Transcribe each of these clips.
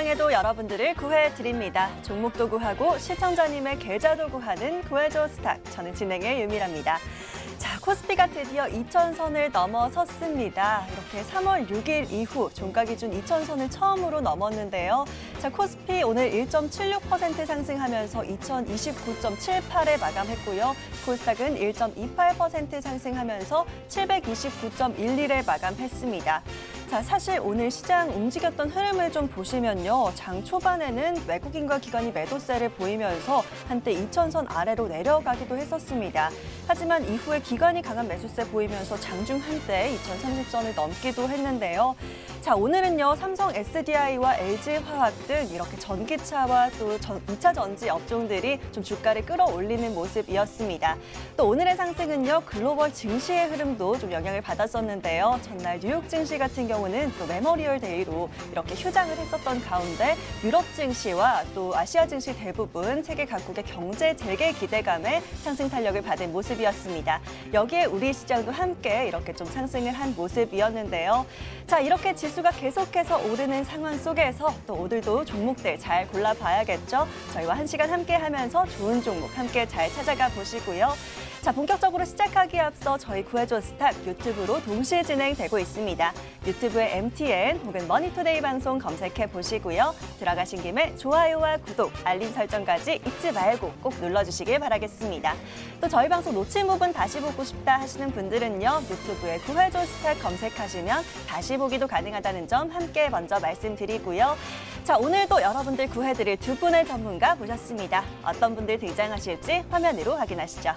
시장에도 여러분들을 구해드립니다. 종목도 구하고 시청자님의 계좌도 구하는 구해줘 스탁. 저는 진행의 유미라입니다. 자, 코스피가 드디어 2,000선을 넘어섰습니다. 이렇게 3월 6일 이후 종가 기준 2,000선을 처음으로 넘었는데요. 자, 코스피 오늘 1.76% 상승하면서 2,029.78에 마감했고요. 코스닥은 1.28% 상승하면서 729.11에 마감했습니다. 자, 사실 오늘 시장 움직였던 흐름을 좀 보시면요. 장 초반에는 외국인과 기관이 매도세를 보이면서 한때 2,000선 아래로 내려가기도 했었습니다. 하지만 이후에 기관이 강한 매수세 보이면서 장중 한때 2,030선을 넘기도 했는데요. 자, 오늘은요. 삼성 SDI와 LG화학 등 이렇게 전기차와 또 2차 전지 업종들이 좀 주가를 끌어올리는 모습이었습니다. 또 오늘의 상승은요. 글로벌 증시의 흐름도 좀 영향을 받았었는데요. 전날 뉴욕 증시 같은 경우는 또 메모리얼 데이로 이렇게 휴장을 했었던 가운데 유럽 증시와 또 아시아 증시 대부분 세계 각국의 경제 재개 기대감에 상승 탄력을 받은 모습이었습니다. 여기에 우리 시장도 함께 이렇게 좀 상승을 한 모습이었는데요. 자, 이렇게 지수가 계속해서 오르는 상황 속에서 또 오늘도 종목들 잘 골라봐야겠죠. 저희와 1시간 함께 하면서 좋은 종목 함께 잘 찾아가 보시고요. 자, 본격적으로 시작하기에 앞서 저희 구해줘 스탁 유튜브로 동시에 진행되고 있습니다. 유튜브에 MTN 혹은 머니투데이 방송 검색해 보시고요. 들어가신 김에 좋아요와 구독, 알림 설정까지 잊지 말고 꼭 눌러주시길 바라겠습니다. 또 저희 방송 놓친 부분 다시 보고 싶다 하시는 분들은요. 유튜브에 구해줘 스탁 검색하시면 다시 보기도 가능하다는 점 함께 먼저 말씀드리고요. 자, 오늘도 여러분들 구해드릴 두 분의 전문가 모셨습니다. 어떤 분들 등장하실지 화면으로 확인하시죠.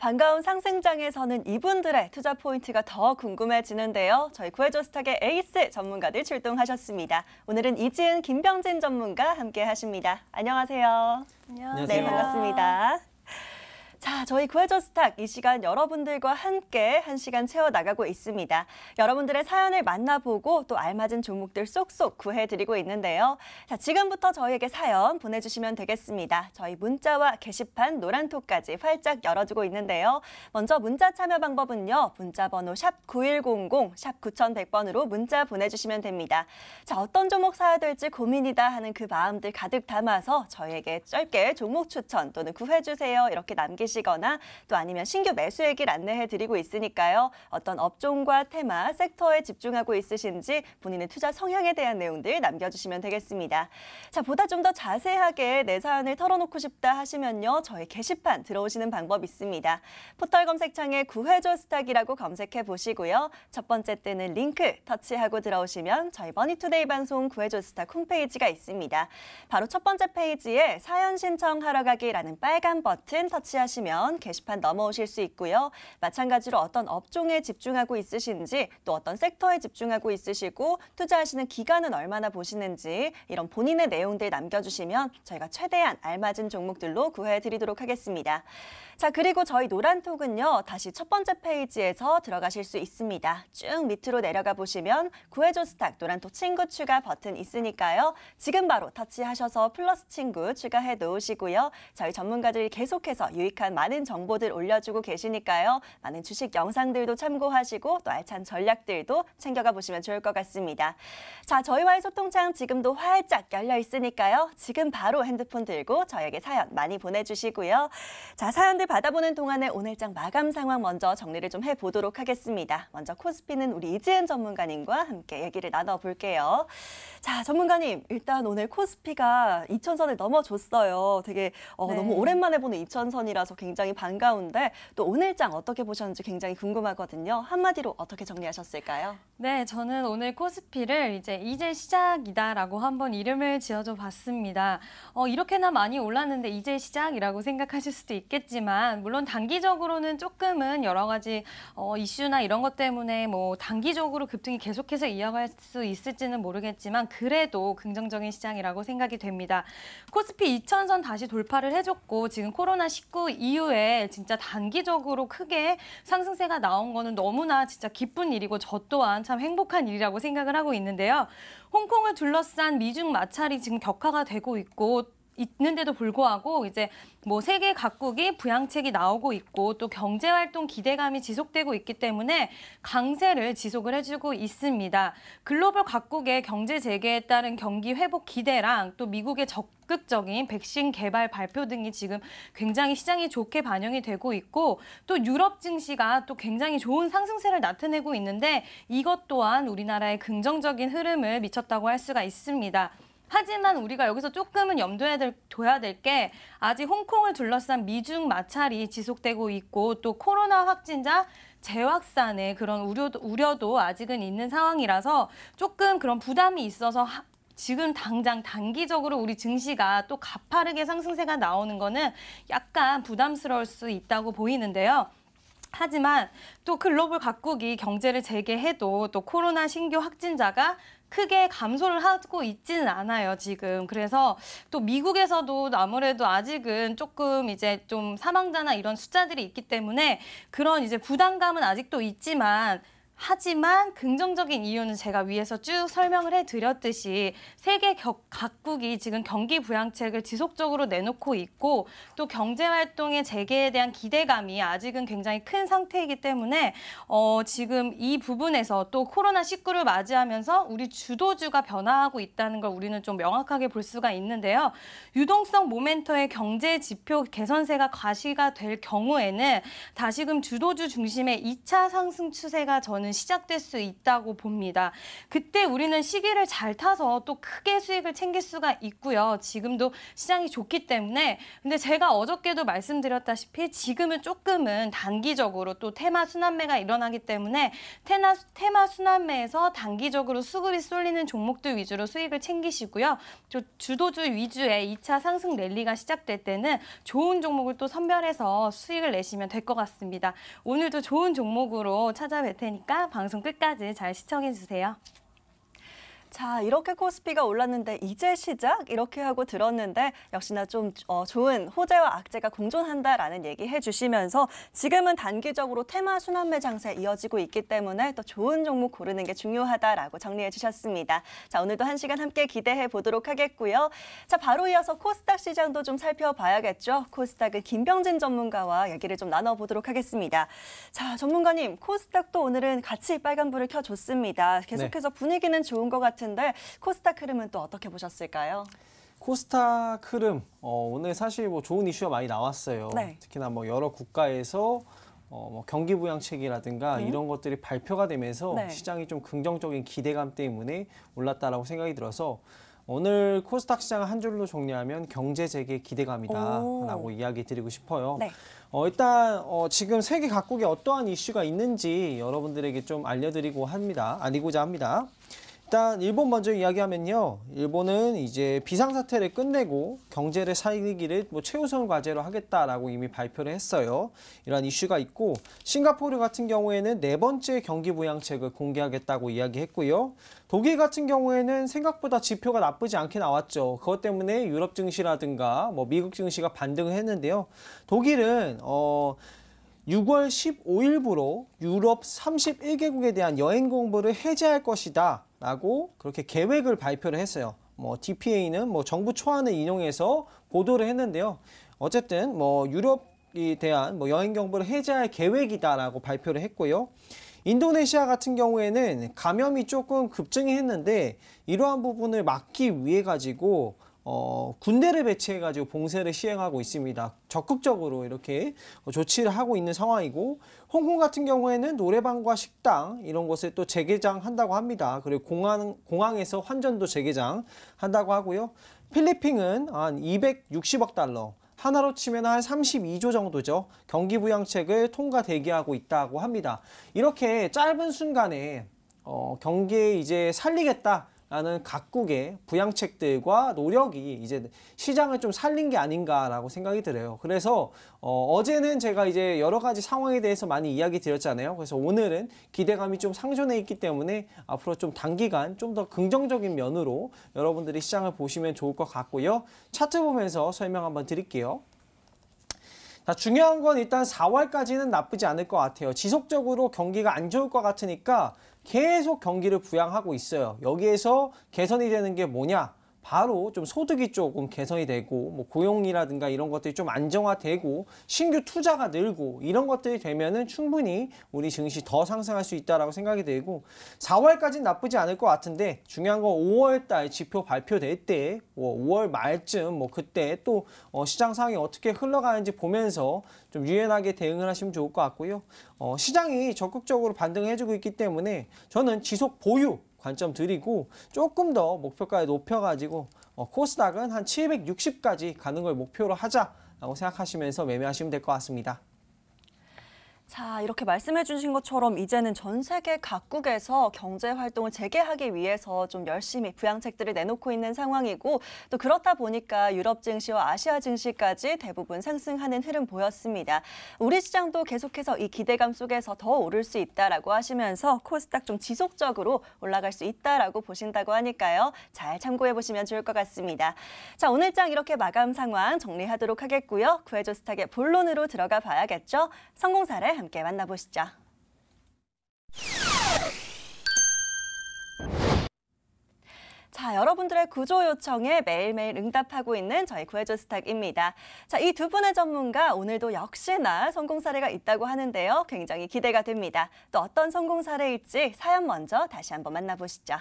반가운 상승장에서는 이분들의 투자 포인트가 더 궁금해지는데요. 저희 구해줘 스탁의 에이스 전문가들 출동하셨습니다. 오늘은 이지은, 김병진 전문가 함께 하십니다. 안녕하세요. 안녕하세요. 네, 반갑습니다. 자, 저희 구해줘 스탁 이 시간 여러분들과 함께 1시간 채워나가고 있습니다. 여러분들의 사연을 만나보고 또 알맞은 종목들 쏙쏙 구해드리고 있는데요. 자, 지금부터 저희에게 사연 보내주시면 되겠습니다. 저희 문자와 게시판, 노란톡까지 활짝 열어두고 있는데요. 먼저 문자 참여 방법은요. 문자번호 샵 9100, 샵 9100번으로 문자 보내주시면 됩니다. 자, 어떤 종목 사야 될지 고민이다 하는 그 마음들 가득 담아서 저희에게 짧게 종목 추천 또는 구해주세요 이렇게 남기시거나 보시거나 또 아니면 신규 매수 얘기를 안내해드리고 있으니까요. 어떤 업종과 테마, 섹터에 집중하고 있으신지 본인의 투자 성향에 대한 내용들 남겨주시면 되겠습니다. 자, 보다 좀 더 자세하게 내 사연을 털어놓고 싶다 하시면요. 저희 게시판 들어오시는 방법 있습니다. 포털 검색창에 구해줘 스탁이라고 검색해 보시고요. 첫 번째 뜨는 링크 터치하고 들어오시면 저희 머니투데이 방송 구해줘 스탁 홈페이지가 있습니다. 바로 첫 번째 페이지에 사연 신청하러 가기라는 빨간 버튼 터치하시면 게시판 넘어오실 수 있고요. 마찬가지로 어떤 업종에 집중하고 있으신지 또 어떤 섹터에 집중하고 있으시고 투자하시는 기간은 얼마나 보시는지 이런 본인의 내용들 남겨주시면 저희가 최대한 알맞은 종목들로 구해드리도록 하겠습니다. 자, 그리고 저희 노란톡은요. 다시 첫 번째 페이지에서 들어가실 수 있습니다. 쭉 밑으로 내려가 보시면 구해줘 스탁 노란톡 친구 추가 버튼 있으니까요. 지금 바로 터치하셔서 플러스 친구 추가해 놓으시고요. 저희 전문가들이 계속해서 유익한 많은 정보들 올려주고 계시니까요. 많은 주식 영상들도 참고하시고 또 알찬 전략들도 챙겨가 보시면 좋을 것 같습니다. 자, 저희와의 소통창 지금도 활짝 열려 있으니까요. 지금 바로 핸드폰 들고 저에게 사연 많이 보내주시고요. 자, 사연들 받아보는 동안에 오늘장 마감 상황 먼저 정리를 좀 해보도록 하겠습니다. 먼저 코스피는 우리 이지은 전문가님과 함께 얘기를 나눠볼게요. 자, 전문가님, 일단 오늘 코스피가 2,000선을 넘어줬어요. 되게 너무 오랜만에 보는 2,000선이라서 굉장히 반가운데 또 오늘장 어떻게 보셨는지 굉장히 궁금하거든요. 한마디로 어떻게 정리하셨을까요? 네, 저는 오늘 코스피를 이제 시작이다라고 한번 이름을 지어줘 봤습니다. 이렇게나 많이 올랐는데 이제 시작이라고 생각하실 수도 있겠지만 물론 단기적으로는 조금은 여러 가지 이슈나 이런 것 때문에 뭐 단기적으로 급등이 계속해서 이어갈 수 있을지는 모르겠지만 그래도 긍정적인 시장이라고 생각이 됩니다. 코스피 2,000선 다시 돌파를 해줬고 지금 코로나19 이후에 진짜 단기적으로 크게 상승세가 나온 거는 너무나 진짜 기쁜 일이고 저 또한 참 행복한 일이라고 생각을 하고 있는데요. 홍콩을 둘러싼 미중 마찰이 지금 격화가 되고 있는데도 불구하고 이제 뭐 세계 각국이 부양책이 나오고 있고 또 경제활동 기대감이 지속되고 있기 때문에 강세를 지속을 해주고 있습니다. 글로벌 각국의 경제 재개에 따른 경기 회복 기대랑 또 미국의 적극적인 백신 개발 발표 등이 지금 굉장히 시장이 좋게 반영이 되고 있고 또 유럽 증시가 또 굉장히 좋은 상승세를 나타내고 있는데 이것 또한 우리나라에 긍정적인 흐름을 미쳤다고 할 수가 있습니다. 하지만 우리가 여기서 조금은 염두에 둬야 될 게 아직 홍콩을 둘러싼 미중 마찰이 지속되고 있고 또 코로나 확진자 재확산의 그런 우려도 아직은 있는 상황이라서 조금 그런 부담이 있어서 지금 당장 단기적으로 우리 증시가 또 가파르게 상승세가 나오는 거는 약간 부담스러울 수 있다고 보이는데요. 하지만 또 글로벌 각국이 경제를 재개해도 또 코로나 신규 확진자가 크게 감소를 하고 있지는 않아요, 지금. 그래서 또 미국에서도 아무래도 아직은 조금 이제 좀 사망자나 이런 숫자들이 있기 때문에 그런 이제 부담감은 아직도 있지만 하지만 긍정적인 이유는 제가 위에서 쭉 설명을 해드렸듯이 세계 각국이 지금 경기 부양책을 지속적으로 내놓고 있고 또 경제활동의 재개에 대한 기대감이 아직은 굉장히 큰 상태이기 때문에 지금 이 부분에서 또 코로나19를 맞이하면서 우리 주도주가 변화하고 있다는 걸 우리는 좀 명확하게 볼 수가 있는데요. 유동성 모멘터의 경제 지표 개선세가 가시가 될 경우에는 다시금 주도주 중심의 2차 상승 추세가 저는 시작될 수 있다고 봅니다. 그때 우리는 시기를 잘 타서 또 크게 수익을 챙길 수가 있고요. 지금도 시장이 좋기 때문에 근데 제가 어저께도 말씀드렸다시피 지금은 조금은 단기적으로 또 테마 순환매가 일어나기 때문에 테마 순환매에서 단기적으로 수급이 쏠리는 종목들 위주로 수익을 챙기시고요. 주도주 위주의 2차 상승 랠리가 시작될 때는 좋은 종목을 또 선별해서 수익을 내시면 될 것 같습니다. 오늘도 좋은 종목으로 찾아뵐 테니까 방송 끝까지 잘 시청해주세요. 자, 이렇게 코스피가 올랐는데 이제 시작? 이렇게 하고 들었는데 역시나 좀 좋은 호재와 악재가 공존한다라는 얘기 해주시면서 지금은 단기적으로 테마 순환매 장세 이어지고 있기 때문에 또 좋은 종목 고르는 게 중요하다라고 정리해 주셨습니다. 자, 오늘도 1시간 함께 기대해 보도록 하겠고요. 자, 바로 이어서 코스닥 시장도 좀 살펴봐야겠죠. 코스닥은 김병진 전문가와 얘기를 좀 나눠보도록 하겠습니다. 자, 전문가님, 코스닥도 오늘은 같이 빨간불을 켜줬습니다. 계속해서 분위기는 좋은 것 같은데 코스닥 흐름은 또 어떻게 보셨을까요? 코스닥 흐름, 오늘 사실 뭐 좋은 이슈가 많이 나왔어요. 네. 특히나 뭐 여러 국가에서 뭐 경기 부양책이라든가 이런 것들이 발표가 되면서 네. 시장이 좀 긍정적인 기대감 때문에 올랐다라고 생각이 들어서 오늘 코스닥 시장을 한 줄로 정리하면 경제 재개 기대감이다라고 이야기 드리고 싶어요. 네. 일단 지금 세계 각국에 어떠한 이슈가 있는지 여러분들에게 좀 알리고자 합니다. 일단 일본 먼저 이야기하면요. 일본은 이제 비상사태를 끝내고 경제를 살리기를 뭐 최우선 과제로 하겠다라고 이미 발표를 했어요. 이러한 이슈가 있고 싱가포르 같은 경우에는 4번째 경기 부양책을 공개하겠다고 이야기했고요. 독일 같은 경우에는 생각보다 지표가 나쁘지 않게 나왔죠. 그것 때문에 유럽 증시라든가 뭐 미국 증시가 반등을 했는데요. 독일은 6월 15일부로 유럽 31개국에 대한 여행 공부를 해제할 것이다 라고 그렇게 계획을 발표를 했어요. 뭐 DPA는 뭐 정부 초안을 인용해서 보도를 했는데요. 어쨌든 뭐 유럽에 대한 뭐 여행 경보를 해제할 계획이다라고 발표를 했고요. 인도네시아 같은 경우에는 감염이 조금 급증이 했는데 이러한 부분을 막기 위해 가지고 군대를 배치해가지고 봉쇄를 시행하고 있습니다. 적극적으로 이렇게 조치를 하고 있는 상황이고, 홍콩 같은 경우에는 노래방과 식당 이런 곳을 또 재개장한다고 합니다. 그리고 공항에서 환전도 재개장한다고 하고요. 필리핀은 한 260억 달러, 하나로 치면 한 32조 정도죠. 경기 부양책을 통과 대기하고 있다고 합니다. 이렇게 짧은 순간에 경기에 이제 살리겠다. 라는 각국의 부양책들과 노력이 이제 시장을 좀 살린 게 아닌가라고 생각이 들어요. 그래서 어제는 제가 이제 여러 가지 상황에 대해서 많이 이야기 드렸잖아요. 그래서 오늘은 기대감이 좀 상존해 있기 때문에 앞으로 좀 단기간 좀 더 긍정적인 면으로 여러분들이 시장을 보시면 좋을 것 같고요. 차트 보면서 설명 한번 드릴게요. 자, 중요한 건 일단 4월까지는 나쁘지 않을 것 같아요. 지속적으로 경기가 안 좋을 것 같으니까 계속 경기를 부양하고 있어요. 여기에서 개선이 되는 게 뭐냐? 바로 좀 소득이 조금 개선이 되고 뭐 고용이라든가 이런 것들이 좀 안정화되고 신규 투자가 늘고 이런 것들이 되면은 충분히 우리 증시 더 상승할 수 있다라고 생각이 들고 4월까지는 나쁘지 않을 것 같은데 중요한 건 5월 달 지표 발표될 때 5월 말쯤 뭐 그때 또 시장 상황이 어떻게 흘러가는지 보면서 좀 유연하게 대응을 하시면 좋을 것 같고요. 시장이 적극적으로 반등해주고 있기 때문에 저는 지속 보유 관점 드리고 조금 더 목표가를 높여가지고 코스닥은 한 760까지 가는 걸 목표로 하자라고 생각하시면서 매매하시면 될 것 같습니다. 자, 이렇게 말씀해 주신 것처럼 이제는 전 세계 각국에서 경제 활동을 재개하기 위해서 좀 열심히 부양책들을 내놓고 있는 상황이고 또 그렇다 보니까 유럽 증시와 아시아 증시까지 대부분 상승하는 흐름 보였습니다. 우리 시장도 계속해서 이 기대감 속에서 더 오를 수 있다라고 하시면서 코스닥 좀 지속적으로 올라갈 수 있다라고 보신다고 하니까요. 잘 참고해 보시면 좋을 것 같습니다. 자, 오늘 장 이렇게 마감 상황 정리하도록 하겠고요. 구해줘 스탁의 본론으로 들어가 봐야겠죠. 성공 사례 함께 만나보시죠. 자, 여러분들의 구조 요청에 매일매일 응답하고 있는 저희 구해줘 스탁입니다. 자, 이 두 분의 전문가 오늘도 역시나 성공 사례가 있다고 하는데요. 굉장히 기대가 됩니다. 또 어떤 성공 사례일지 사연 먼저 다시 한번 만나보시죠.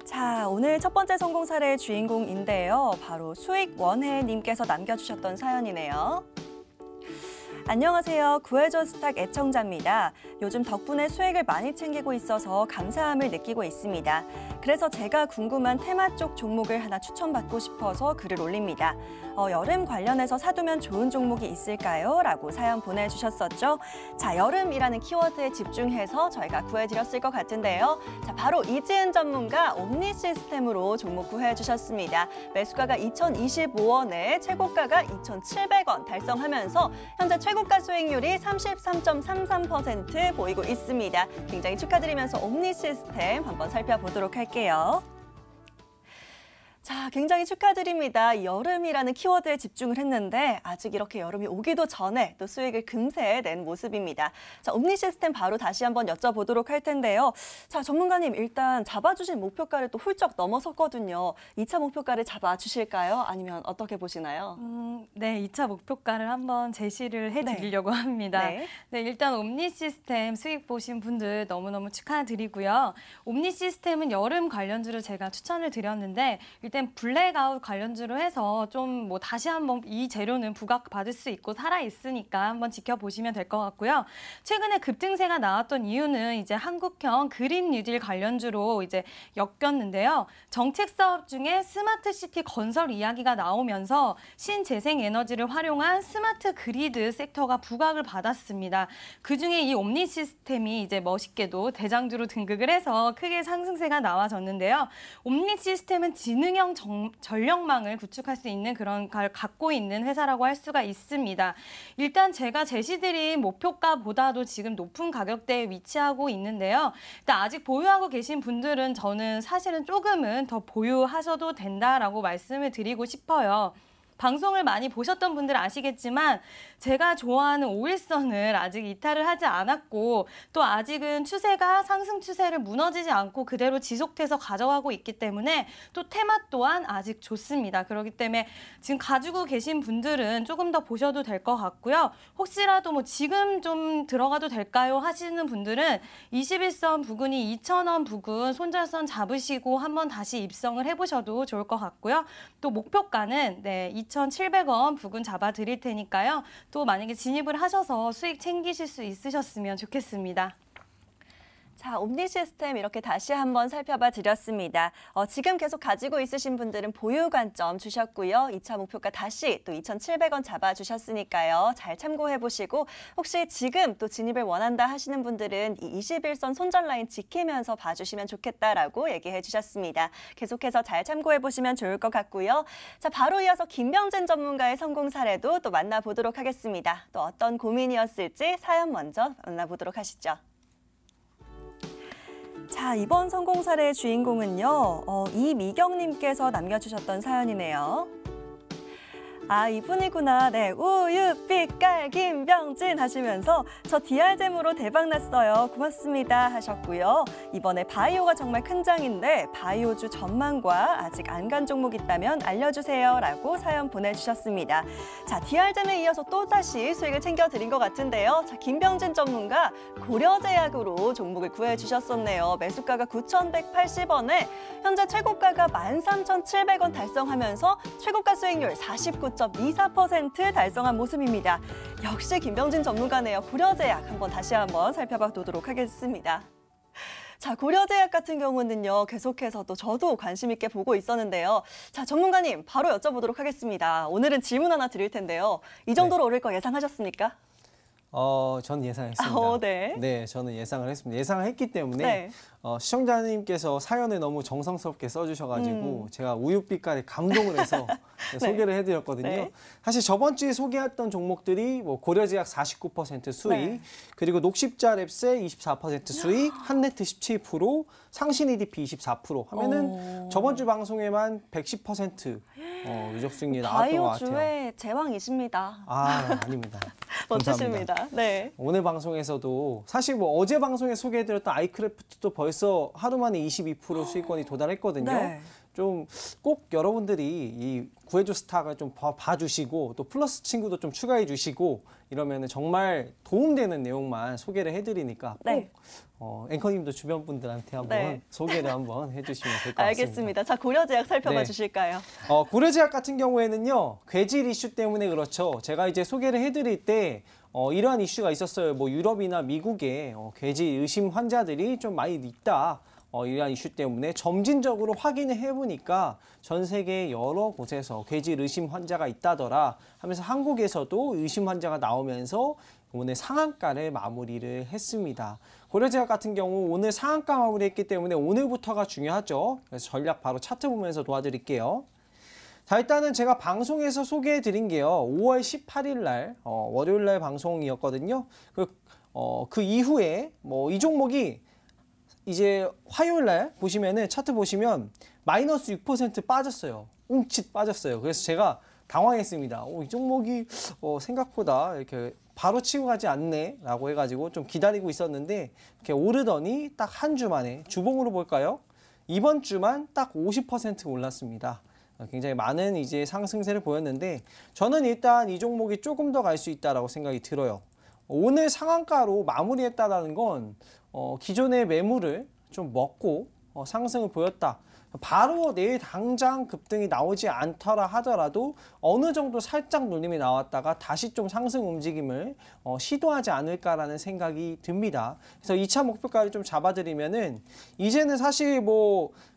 자, 오늘 첫 번째 성공 사례의 주인공인데요. 바로 수익원해님께서 남겨주셨던 사연이네요. 안녕하세요. 구해줘 스탁 애청자입니다. 요즘 덕분에 수익을 많이 챙기고 있어서 감사함을 느끼고 있습니다. 그래서 제가 궁금한 테마 쪽 종목을 하나 추천받고 싶어서 글을 올립니다. 여름 관련해서 사두면 좋은 종목이 있을까요? 라고 사연 보내주셨었죠. 자, 여름이라는 키워드에 집중해서 저희가 구해드렸을 것 같은데요. 자, 바로 이지은 전문가 옴니 시스템으로 종목 구해주셨습니다. 매수가가 2,025원에 최고가가 2,700원 달성하면서 현재 최고가 수익률이 33.33% 보이고 있습니다. 굉장히 축하드리면서 옴니 시스템 한번 살펴보도록 할게요. 자, 굉장히 축하드립니다. 여름이라는 키워드에 집중을 했는데 아직 이렇게 여름이 오기도 전에 또 수익을 금세 낸 모습입니다. 자, 옴니 시스템 바로 다시 한번 여쭤보도록 할 텐데요. 자, 전문가님 일단 잡아주신 목표가를 또 훌쩍 넘어섰거든요. 2차 목표가를 잡아주실까요? 아니면 어떻게 보시나요? 네, 2차 목표가를 한번 제시를 해드리려고 합니다. 네. 네, 일단 옴니 시스템 수익 보신 분들 너무너무 축하드리고요. 옴니 시스템은 여름 관련주를 제가 추천을 드렸는데 일단 블랙아웃 관련주로 해서 좀 뭐 다시 한번 이 재료는 부각받을 수 있고 살아있으니까 한번 지켜보시면 될 것 같고요. 최근에 급등세가 나왔던 이유는 이제 한국형 그린 뉴딜 관련주로 이제 엮였는데요. 정책 사업 중에 스마트 시티 건설 이야기가 나오면서 신재생 에너지를 활용한 스마트 그리드 섹터가 부각을 받았습니다. 그중에 이 옴니 시스템이 이제 멋있게도 대장주로 등극을 해서 크게 상승세가 나와졌는데요. 옴니 시스템은 지능형 전력망을 구축할 수 있는 그런 걸 갖고 있는 회사라고 할 수가 있습니다. 일단 제가 제시드린 목표가보다도 지금 높은 가격대에 위치하고 있는데요. 일단 아직 보유하고 계신 분들은 저는 사실은 조금은 더 보유하셔도 된다라고 말씀을 드리고 싶어요. 방송을 많이 보셨던 분들은 아시겠지만 제가 좋아하는 5일선을 아직 이탈을 하지 않았고 또 아직은 추세가 상승 추세를 무너지지 않고 그대로 지속돼서 가져가고 있기 때문에 또 테마 또한 아직 좋습니다. 그렇기 때문에 지금 가지고 계신 분들은 조금 더 보셔도 될 것 같고요. 혹시라도 뭐 지금 좀 들어가도 될까요 하시는 분들은 21선 부근이 2,000원 부근 손절선 잡으시고 한번 다시 입성을 해보셔도 좋을 것 같고요. 또 목표가는 2,700원 부근 잡아 드릴 테니까요. 또 만약에 진입을 하셔서 수익 챙기실 수 있으셨으면 좋겠습니다. 자, 옴니 시스템 이렇게 다시 한번 살펴봐 드렸습니다. 지금 계속 가지고 있으신 분들은 보유 관점 주셨고요. 2차 목표가 다시 또 2,700원 잡아주셨으니까요. 잘 참고해 보시고 혹시 지금 또 진입을 원한다 하시는 분들은 이 21선 손절 라인 지키면서 봐주시면 좋겠다라고 얘기해 주셨습니다. 계속해서 잘 참고해 보시면 좋을 것 같고요. 자, 바로 이어서 김병진 전문가의 성공 사례도 또 만나보도록 하겠습니다. 또 어떤 고민이었을지 사연 먼저 만나보도록 하시죠. 자, 이번 성공 사례의 주인공은요. 이미경님께서 남겨주셨던 사연이네요. 아, 이분이구나. 네, 우유, 빛깔, 김병진 하시면서 저 DR잼으로 대박났어요. 고맙습니다 하셨고요. 이번에 바이오가 정말 큰 장인데 바이오주 전망과 아직 안 간 종목 있다면 알려주세요 라고 사연 보내주셨습니다. 자, DR잼에 이어서 또다시 수익을 챙겨드린 것 같은데요. 자, 김병진 전문가 고려제약으로 종목을 구해주셨었네요. 매수가가 9,180원에 현재 최고가가 13,700원 달성하면서 최고가 수익률 49.24% 달성한 모습입니다. 역시 김병진 전문가네요. 고려제약 다시 한번 살펴보도록 하겠습니다. 자, 고려제약 같은 경우는요. 계속해서 또 저도 관심 있게 보고 있었는데요. 자, 전문가님 바로 여쭤보도록 하겠습니다. 오늘은 질문 하나 드릴 텐데요. 이 정도로 오를 거 예상하셨습니까? 전 예상했습니다. 네. 네, 저는 예상을 했습니다. 예상을 했기 때문에 네. 시청자님께서 사연을 너무 정성스럽게 써주셔가지고 제가 우유빛깔에 감동을 해서 소개를 해드렸거든요. 네. 사실 저번 주에 소개했던 종목들이 뭐 고려제약 49% 수익, 네. 그리고 녹십자 랩셀 24% 수익, 한네트 17%, 상신 EDP 24% 하면은 저번 주 방송에만 110% 누적 수익률이 나왔던 것 같아요. 바이오주의 제왕이십니다. 아, 아닙니다. 멋지십니다. 네. 오늘 방송에서도 사실 뭐 어제 방송에 소개해드렸던 아이크래프트도 벌써 하루 만에 22% 수익권이 도달했거든요. 네. 좀 꼭 여러분들이 이 구해줘 스탁을 좀 봐주시고 또 플러스 친구도 좀 추가해 주시고 이러면은 정말 도움되는 내용만 소개를 해드리니까 꼭 네. 앵커님도 주변 분들한테 한번 네. 소개를 한번 해주시면 될 것 같습니다. 알겠습니다. 자, 고려제약 살펴봐 네. 주실까요? 고려제약 같은 경우에는요, 괴질 이슈 때문에 그렇죠. 제가 이제 소개를 해드릴 때 이러한 이슈가 있었어요. 뭐 유럽이나 미국에 괴질 의심 환자들이 좀 많이 있다. 이러한 이슈 때문에 점진적으로 확인을 해보니까 전 세계 여러 곳에서 괴질 의심 환자가 있다더라 하면서 한국에서도 의심 환자가 나오면서 오늘 상한가를 마무리를 했습니다. 고려제약 같은 경우 오늘 상한가 마무리했기 때문에 오늘부터가 중요하죠. 그래서 전략 바로 차트 보면서 도와드릴게요. 자, 일단은 제가 방송에서 소개해 드린 게요. 5월 18일 날 월요일 날 방송이었거든요. 그 이후에 뭐 이 종목이 이제 화요일 날 보시면은 차트 보시면 마이너스 6% 빠졌어요. 웅칫 빠졌어요. 그래서 제가 당황했습니다. 이 종목이 생각보다 이렇게 바로 치고 가지 않네 라고 해가지고 좀 기다리고 있었는데 이렇게 오르더니 딱 한 주 만에 주봉으로 볼까요? 이번 주만 딱 50% 올랐습니다. 굉장히 많은 이제 상승세를 보였는데 저는 일단 이 종목이 조금 더 갈 수 있다라고 생각이 들어요. 오늘 상한가로 마무리했다라는 건 기존의 매물을 좀 먹고 상승을 보였다. 바로 내일 당장 급등이 나오지 않더라 하더라도 어느 정도 살짝 눌림이 나왔다가 다시 좀 상승 움직임을 시도하지 않을까라는 생각이 듭니다. 그래서 2차 목표가를 좀 잡아드리면은 이제는 사실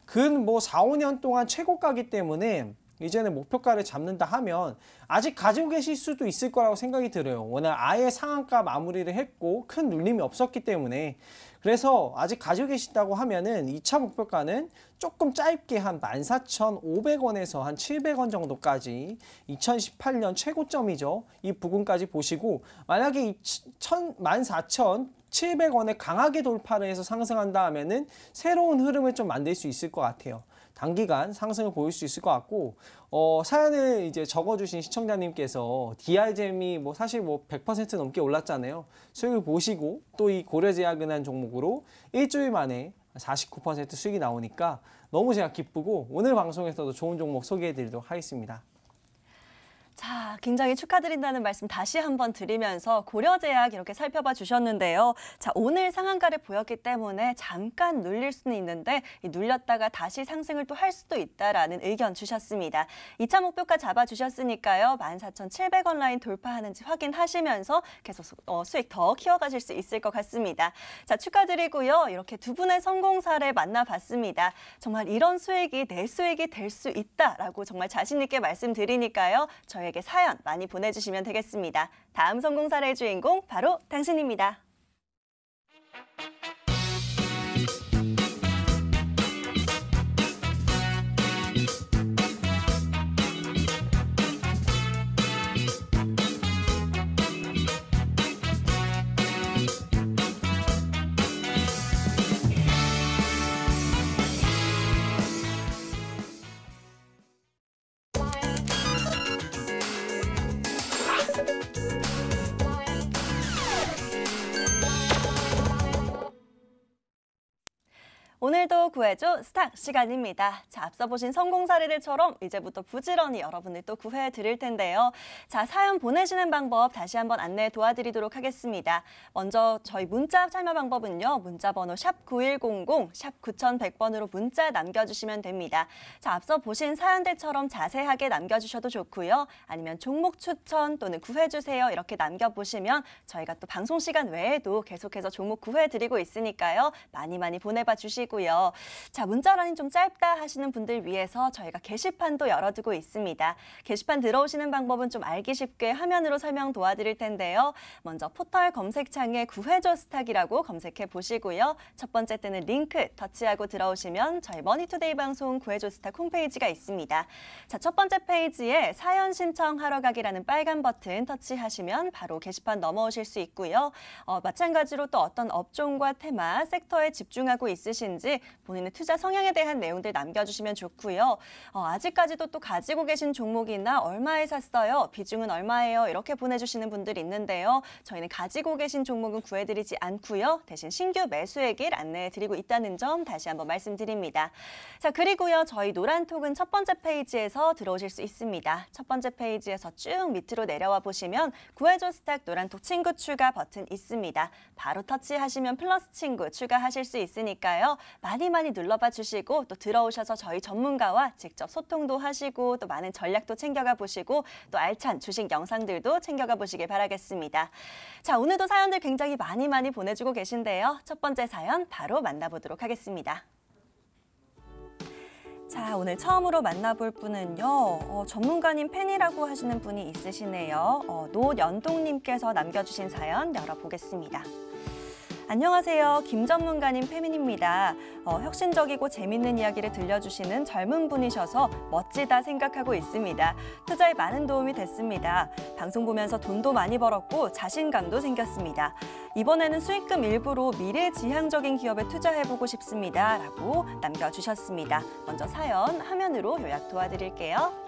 근 4, 5년 동안 최고가기 때문에 이제는 목표가를 잡는다 하면 아직 가지고 계실 수도 있을 거라고 생각이 들어요. 오늘 아예 상한가 마무리를 했고 큰 눌림이 없었기 때문에 그래서 아직 가지고 계신다고 하면은 2차 목표가는 조금 짧게 한 14,500원에서 한 700원 정도까지 2018년 최고점이죠. 이 부분까지 보시고 만약에 14,700원에 강하게 돌파를 해서 상승한다 하면은 새로운 흐름을 좀 만들 수 있을 것 같아요. 단기간 상승을 보일 수 있을 것 같고 사연을 이제 적어주신 시청자님께서 DR잼이 사실 100% 넘게 올랐잖아요. 수익을 보시고 또 이 고려제약은행 종목으로 일주일 만에 49% 수익이 나오니까 너무 제가 기쁘고 오늘 방송에서도 좋은 종목 소개해드리도록 하겠습니다. 자, 굉장히 축하드린다는 말씀 다시 한번 드리면서 고려제약 이렇게 살펴봐 주셨는데요. 자, 오늘 상한가를 보였기 때문에 잠깐 눌릴 수는 있는데 눌렸다가 다시 상승을 또 할 수도 있다라는 의견 주셨습니다. 2차 목표가 잡아 주셨으니까요. 14,700원 라인 돌파하는지 확인하시면서 계속 수익 더 키워가실 수 있을 것 같습니다. 자, 축하드리고요. 이렇게 두 분의 성공 사례 만나봤습니다. 정말 이런 수익이 내 수익이 될 수 있다라고 정말 자신 있게 말씀드리니까요. 저에게 사연 많이 보내주시면 되겠습니다. 다음 성공 사례의 주인공 바로 당신입니다. 오늘도 구해줘 스탁 시간입니다. 자, 앞서 보신 성공 사례들처럼 이제부터 부지런히 여러분들 또 구해해 드릴 텐데요. 자, 사연 보내시는 방법 다시 한번 안내 도와드리도록 하겠습니다. 먼저 저희 문자 참여 방법은요. 문자 번호 샵 9100, 샵 9100번으로 문자 남겨주시면 됩니다. 자, 앞서 보신 사연들처럼 자세하게 남겨주셔도 좋고요. 아니면 종목 추천 또는 구해주세요 이렇게 남겨보시면 저희가 또 방송 시간 외에도 계속해서 종목 구해드리고 있으니까요. 많이 보내봐 주시고 자, 문자란이 좀 짧다 하시는 분들 위해서 저희가 게시판도 열어두고 있습니다. 게시판 들어오시는 방법은 좀 알기 쉽게 화면으로 설명 도와드릴 텐데요. 먼저 포털 검색창에 구해줘 스탁이라고 검색해 보시고요. 첫 번째 뜨는 링크 터치하고 들어오시면 저희 머니투데이 방송 구해줘 스탁 홈페이지가 있습니다. 자, 첫 번째 페이지에 사연 신청하러 가기라는 빨간 버튼 터치하시면 바로 게시판 넘어오실 수 있고요. 마찬가지로 또 어떤 업종과 테마, 섹터에 집중하고 있으신지 본인의 투자 성향에 대한 내용들 남겨주시면 좋고요. 아직까지도 또 가지고 계신 종목이나 얼마에 샀어요? 비중은 얼마예요? 이렇게 보내주시는 분들이 있는데요. 저희는 가지고 계신 종목은 구해드리지 않고요. 대신 신규 매수액을 안내해드리고 있다는 점 다시 한번 말씀드립니다. 자, 그리고요. 저희 노란톡은 첫 번째 페이지에서 들어오실 수 있습니다. 첫 번째 페이지에서 쭉 밑으로 내려와 보시면 구해줘 스탁 노란톡 친구 추가 버튼 있습니다. 바로 터치하시면 플러스 친구 추가하실 수 있으니까요. 많이 눌러봐 주시고 또 들어오셔서 저희 전문가와 직접 소통도 하시고 또 많은 전략도 챙겨가 보시고 또 알찬 주식 영상들도 챙겨가 보시길 바라겠습니다. 자, 오늘도 사연들 굉장히 많이 보내주고 계신데요. 첫 번째 사연 바로 만나보도록 하겠습니다. 자, 오늘 처음으로 만나볼 분은요. 전문가님 팬이라고 하시는 분이 있으시네요. 노연동님께서 남겨주신 사연 열어보겠습니다. 안녕하세요. 김 전문가님 페민입니다. 혁신적이고 재밌는 이야기를 들려주시는 젊은 분이셔서 멋지다 생각하고 있습니다. 투자에 많은 도움이 됐습니다. 방송 보면서 돈도 많이 벌었고 자신감도 생겼습니다. 이번에는 수익금 일부로 미래지향적인 기업에 투자해보고 싶습니다. 라고 남겨주셨습니다. 먼저 사연 화면으로 요약 도와드릴게요.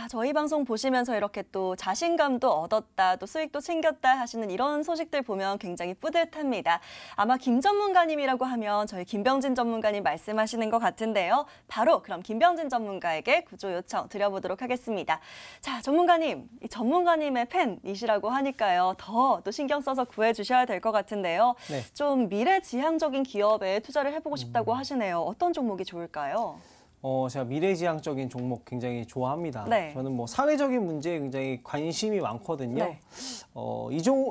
저희 방송 보시면서 이렇게 또 자신감도 얻었다, 또 수익도 챙겼다 하시는 이런 소식들 보면 굉장히 뿌듯합니다. 아마 김 전문가님이라고 하면 저희 김병진 전문가님 말씀하시는 것 같은데요. 바로 그럼 김병진 전문가에게 구조 요청 드려보도록 하겠습니다. 자, 전문가님, 이 전문가님의 팬이시라고 하니까요. 더 또 신경 써서 구해주셔야 될 것 같은데요. 네. 좀 미래지향적인 기업에 투자를 해보고 싶다고 하시네요. 어떤 종목이 좋을까요? 제가 미래지향적인 종목 굉장히 좋아합니다. 네. 저는 뭐 사회적인 문제에 굉장히 관심이 많거든요. 네.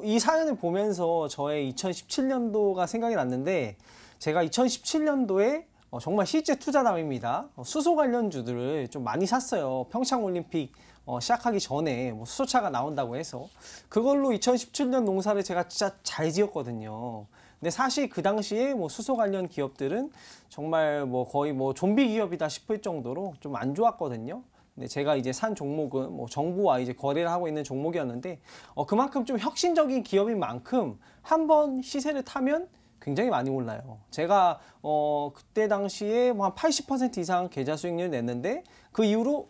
이 사연을 보면서 저의 2017년도가 생각이 났는데, 제가 2017년도에 정말 실제 투자담입니다. 수소 관련주들을 좀 많이 샀어요. 평창올림픽 시작하기 전에 뭐 수소차가 나온다고 해서 그걸로 2017년 농사를 제가 진짜 잘 지었거든요. 근데 사실 그 당시에 뭐 수소 관련 기업들은 정말 뭐 거의 뭐 좀비 기업이다 싶을 정도로 좀 안 좋았거든요. 근데 제가 이제 산 종목은 뭐 정부와 이제 거래를 하고 있는 종목이었는데, 그만큼 좀 혁신적인 기업인 만큼 한번 시세를 타면 굉장히 많이 올라요. 제가 그때 당시에 뭐 한 80% 이상 계좌 수익률 냈는데 그 이후로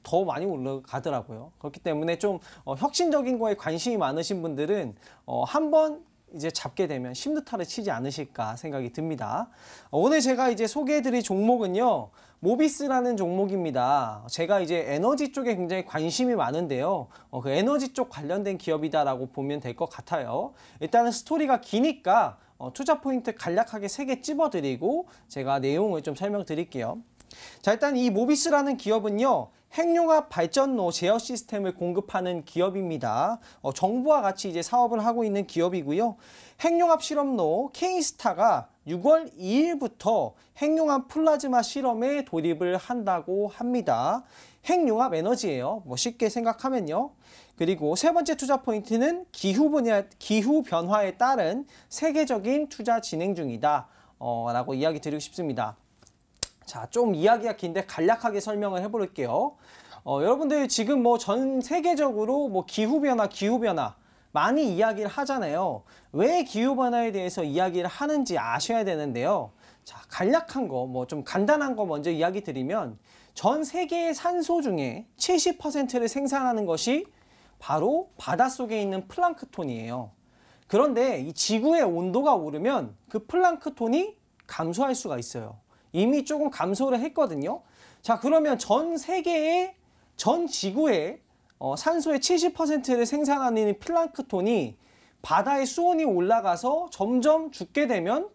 더 많이 올라가더라고요. 그렇기 때문에 좀 혁신적인 거에 관심이 많으신 분들은 한번 이제 잡게 되면 심드타를 치지 않으실까 생각이 듭니다. 오늘 제가 이제 소개해드릴 종목은요, 모비스라는 종목입니다. 제가 이제 에너지 쪽에 굉장히 관심이 많은데요. 그 에너지 쪽 관련된 기업이다라고 보면 될 것 같아요. 일단은 스토리가 기니까 투자 포인트 간략하게 3개 찝어드리고 제가 내용을 좀 설명드릴게요. 자, 일단 이 모비스라는 기업은요, 핵융합 발전로 제어 시스템을 공급하는 기업입니다. 정부와 같이 이제 사업을 하고 있는 기업이고요. 핵융합 실험로 K스타가 6월 2일부터 핵융합 플라즈마 실험에 돌입을 한다고 합니다. 핵융합 에너지예요. 뭐 쉽게 생각하면요. 그리고 세 번째 투자 포인트는 기후 변화에 따른 세계적인 투자 진행 중이다. 라고 이야기 드리고 싶습니다. 자, 좀 이야기가 긴데 간략하게 설명을 해볼게요. 여러분들 지금 뭐 전 세계적으로 뭐 기후변화 많이 이야기를 하잖아요. 왜 기후변화에 대해서 이야기를 하는지 아셔야 되는데요. 자, 간략한 거, 뭐 좀 간단한 거 먼저 이야기 드리면, 전 세계의 산소 중에 70%를 생산하는 것이 바로 바닷속에 있는 플랑크톤이에요. 그런데 이 지구의 온도가 오르면 그 플랑크톤이 감소할 수가 있어요. 이미 조금 감소를 했거든요. 자, 그러면 전 지구의 산소의 70%를 생산하는 플랑크톤이 바다의 수온이 올라가서 점점 죽게 되면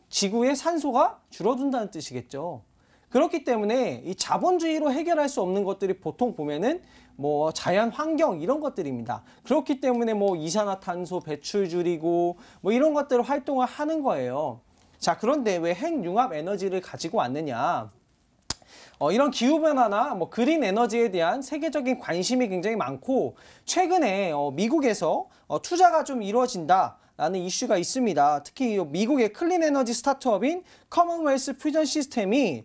지구의 산소가 줄어든다는 뜻이겠죠. 그렇기 때문에 이 자본주의로 해결할 수 없는 것들이 보통 보면은 뭐 자연 환경 이런 것들입니다. 그렇기 때문에 뭐 이산화탄소 배출 줄이고 뭐 이런 것들을 활동을 하는 거예요. 자, 그런데 왜 핵융합 에너지를 가지고 왔느냐? 이런 기후변화나 뭐 그린 에너지에 대한 세계적인 관심이 굉장히 많고, 최근에 미국에서 투자가 좀 이루어진다라는 이슈가 있습니다. 특히 미국의 클린 에너지 스타트업인 커먼웰스 퓨전 시스템이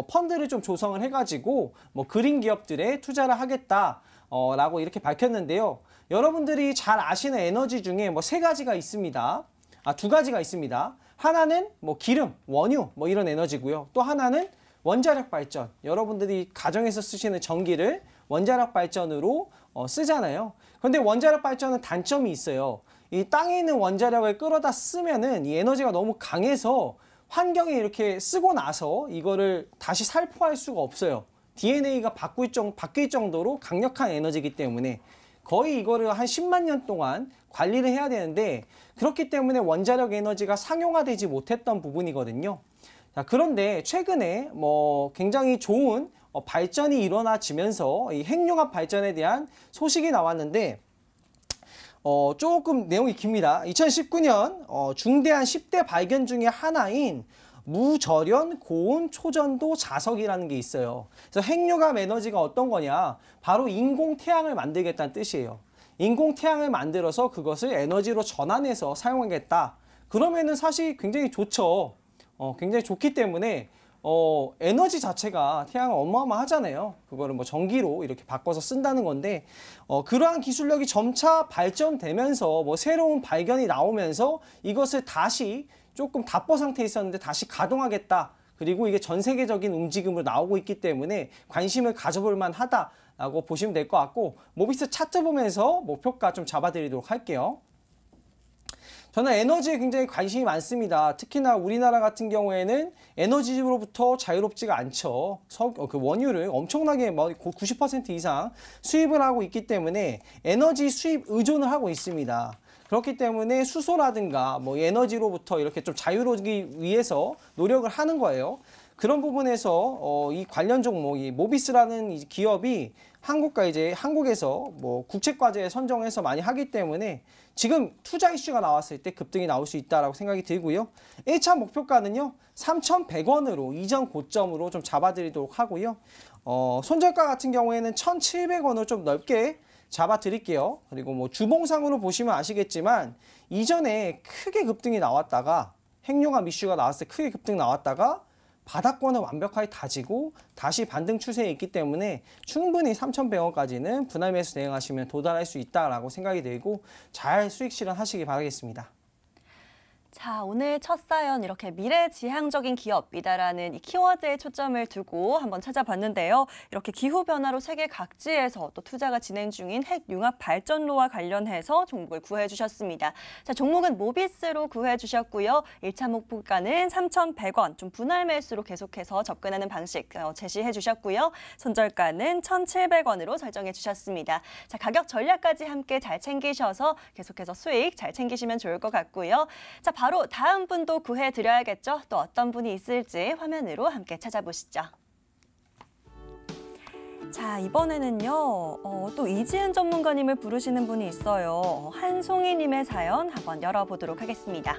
펀드를 좀 조성을 해가지고 뭐 그린 기업들에 투자를 하겠다라고 이렇게 밝혔는데요. 여러분들이 잘 아시는 에너지 중에 뭐 3가지가 있습니다. 2가지가 있습니다. 하나는 뭐 기름, 원유 뭐 이런 에너지고요. 또 하나는 원자력 발전. 여러분들이 가정에서 쓰시는 전기를 원자력 발전으로 쓰잖아요. 그런데 원자력 발전은 단점이 있어요. 이 땅에 있는 원자력을 끌어다 쓰면은 이 에너지가 너무 강해서 환경에 이렇게 쓰고 나서 이거를 다시 살포할 수가 없어요. DNA가 바뀔 정도로 강력한 에너지이기 때문에 거의 이거를 한 10만 년 동안 관리를 해야 되는데, 그렇기 때문에 원자력 에너지가 상용화되지 못했던 부분이거든요. 자, 그런데 최근에 뭐 굉장히 좋은 발전이 일어나지면서 이 핵융합 발전에 대한 소식이 나왔는데, 조금 내용이 깁니다. 2019년 중대한 10대 발견 중에 하나인 무절연 고온 초전도 자석이라는 게 있어요. 그래서 핵융합 에너지가 어떤 거냐? 바로 인공 태양을 만들겠다는 뜻이에요. 인공 태양을 만들어서 그것을 에너지로 전환해서 사용하겠다. 그러면은 사실 굉장히 좋죠. 굉장히 좋기 때문에 에너지 자체가 태양은 어마어마하잖아요. 그거를 뭐 전기로 이렇게 바꿔서 쓴다는 건데 그러한 기술력이 점차 발전되면서 뭐 새로운 발견이 나오면서 이것을 다시 조금 답보 상태에 있었는데 다시 가동하겠다. 그리고 이게 전 세계적인 움직임으로 나오고 있기 때문에 관심을 가져볼 만하다라고 보시면 될 것 같고 모비스 차트 보면서 목표가 좀 잡아드리도록 할게요. 저는 에너지에 굉장히 관심이 많습니다. 특히나 우리나라 같은 경우에는 에너지로부터 자유롭지가 않죠. 그 원유를 엄청나게 90% 이상 수입을 하고 있기 때문에 에너지 수입 의존을 하고 있습니다. 그렇기 때문에 수소라든가 뭐 에너지로부터 이렇게 좀 자유로우기 위해서 노력을 하는 거예요. 그런 부분에서 이 관련 종목, 이 모비스라는 이 기업이 한국에서 뭐 국책과제에 선정해서 많이 하기 때문에 지금 투자 이슈가 나왔을 때 급등이 나올 수 있다라고 생각이 들고요. 1차 목표가는요 3,100원으로 이전 고점으로 좀 잡아드리도록 하고요. 손절가 같은 경우에는 1,700원으로 좀 넓게 잡아드릴게요. 그리고 뭐 주봉상으로 보시면 아시겠지만 이전에 크게 급등이 나왔다가 핵융합 이슈가 나왔을 때 크게 급등 나왔다가 바닥권을 완벽하게 다지고 다시 반등 추세에 있기 때문에 충분히 3,100원까지는 분할 매수 대응하시면 도달할 수 있다라고 생각이 들고 잘 수익 실현하시기 바라겠습니다. 자, 오늘 첫 사연 이렇게 미래지향적인 기업이다라는 이 키워드에 초점을 두고 한번 찾아봤는데요. 이렇게 기후변화로 세계 각지에서 또 투자가 진행 중인 핵융합 발전로와 관련해서 종목을 구해주셨습니다. 자, 종목은 모비스로 구해주셨고요. 1차 목표가는 3,100원, 좀 분할 매수로 계속해서 접근하는 방식 제시해주셨고요. 손절가는 1,700원으로 설정해주셨습니다. 자, 가격 전략까지 함께 잘 챙기셔서 계속해서 수익 잘 챙기시면 좋을 것 같고요. 자, 바로 다음 분도 구해드려야겠죠? 또 어떤 분이 있을지 화면으로 함께 찾아보시죠. 자, 이번에는요, 또 이지은 전문가님을 부르시는 분이 있어요. 한송이님의 사연 한번 열어보도록 하겠습니다.